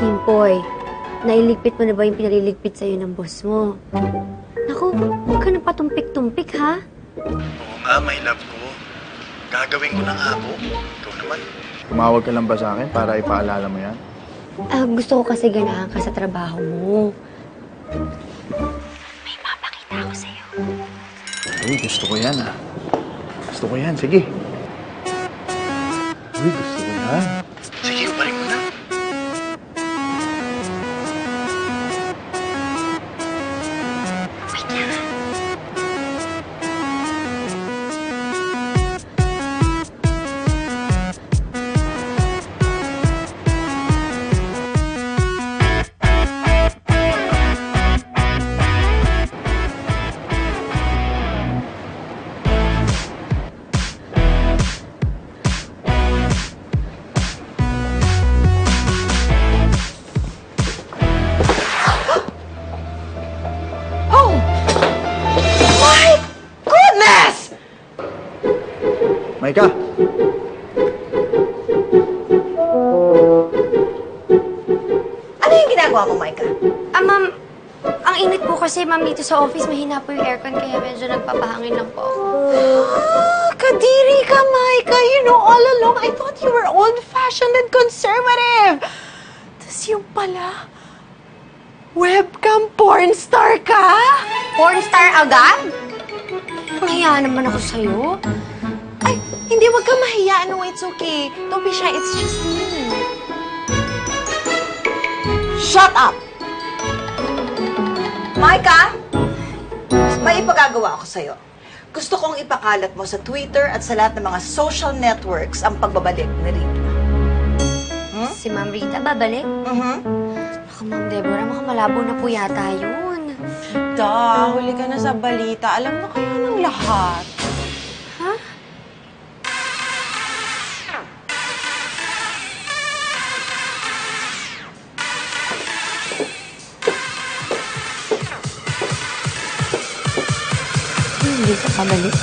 Kimpoy, nailigpit mo na ba yung pinaliligpit sa'yo ng boss mo? Naku, huwag ka na patumpik-tumpik, ha? Oo nga, my love ko. Gagawin ko na nga po. Ikaw naman. Tumawag ka lang ba sa akin para ipaalala mo yan? Gusto ko kasi ganahan ka sa trabaho mo. May papakita ako sa'yo. Uy, gusto ko yan, ah. Gusto ko yan, sige. Uy, gusto ko yan. Sige, uparin mo na. Wait lang. Maika! Ano yung ginagawa mo, Maika? Ma'am, ang init po kasi, ma'am, dito sa office, mahina po yung aircon, kaya medyo nagpapahangin lang po ako. Kadiri ka, Maika. You know, all along, I thought you were old-fashioned and conservative. Tapos yung pala, webcam porn star ka? Porn star agad? Mahiya naman ako sa'yo. Ay, hindi, wag ka mahiya. No, it's okay. Don't be shy. It's just me. Shut up! Maika, may ipagagawa ako sa'yo. Gusto kong ipakalat mo sa Twitter at sa lahat ng mga social networks ang pagbabalik ni Rita. Si Ma'am Rita, babalik? Naku, Ma'am Deborah, mga malabo na po yata yun. Huli ka na sa balita. Alam na kaya ng lahat. Ha? Hindi ka pabalik.